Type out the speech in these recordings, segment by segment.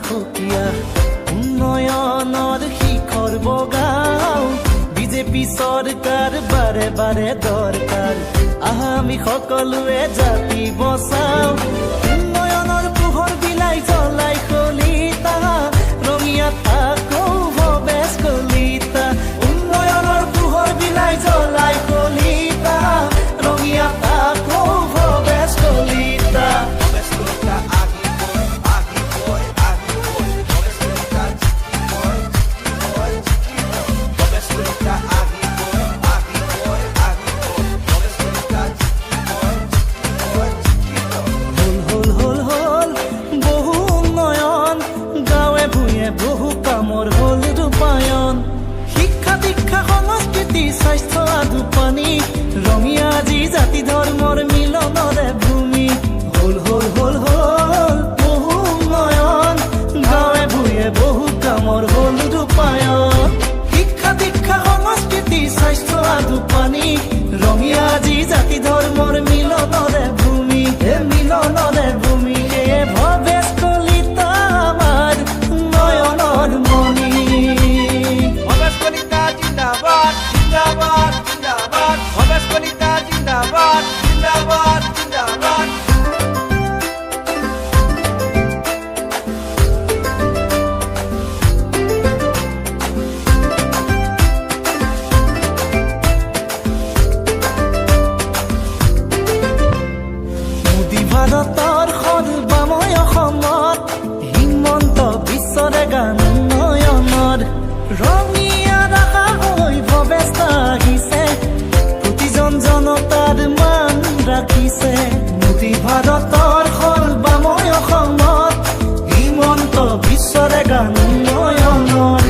সুকীয়া উন্নয়নৰ শিখৰ বগাও বিজেপি চৰকাৰ বাৰে বাৰে দৰকাৰ আমি সকলোৱে জাতি বচাও উন্নয়নৰ পোহৰ বিলাই জ্বলাই কলিতা ৰঙিয়া থাকো ভৱেশ কলিতা উন্নয়নৰ পোহৰ বিলাই জ্বলাই কলিতা ৰঙিয়া থাকো ভৱেশ কলিতা বহু কামৰ হল ৰূপায়ণ শিক্ষা দীক্ষা সংস্কৃতি স্বাস্থ্য আদুপানী ৰঙিয়া আজি জাতি ধৰ্মৰ মিলনৰে ভূমি হল হল হল হল বহু উন্নয়ন গাঁৱে ভূঞে বহু কামৰ হল ৰূপায়ণ শিক্ষা দীক্ষা সংস্কৃতি স্বাস্থ্য আদুপানী ৰঙিয়া আজি জাতি ধৰ্মৰ মিলনৰে ভূমি হে মিলনৰে ভূমি হে ভৱেশ কলিতা আমাৰ নয়নৰ মণি ভৱেশ কলিতা জিন্দাবাদ জিন্দাবাদ জিন্দাবাদ ভৱেশ কলিতা জিন্দাবাদ জিন্দাবাদ জিন্দাবাদ মোদী ভাৰতৰ সৰ্বাময় অসমত হিমন্ত বিশ্বৰে গান উন্নয়নৰ ৰঙিয়াৰ আশা হৈ ভৱেশ আহিছে প্ৰতিজন জনতাৰ মান ৰাখিছে মোদী ভাৰতৰ সৰ্বাময় অসমত হিমন্ত বিশ্বৰে গান উন্নয়নৰ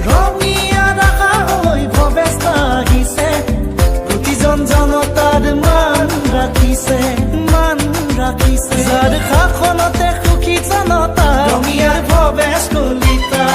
ৰঙিয়াৰ আশা হৈ ভৱেশ আহিছে প্ৰতিজন জনতাৰ মান ৰাখিছে যাৰ শাসনতে সুখী জনতা ৰঙিয়াৰ ভৱেশ কলিতা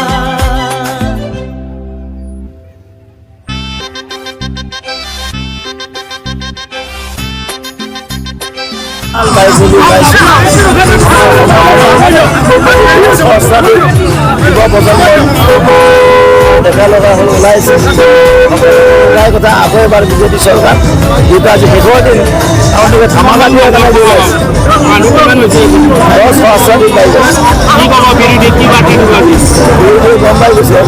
দেখা লগা হ'ল ওলাইছে ওলাই কথা আকৌ এবাৰ বিজেপি চৰকাৰ যিটো আজি শেষৰ দিন তেওঁলোকে ধামাকা দিয়ে একেলগে ওলাইছে 10 সহস্ৰাধিক পাই গৈছে গম পাই গৈছে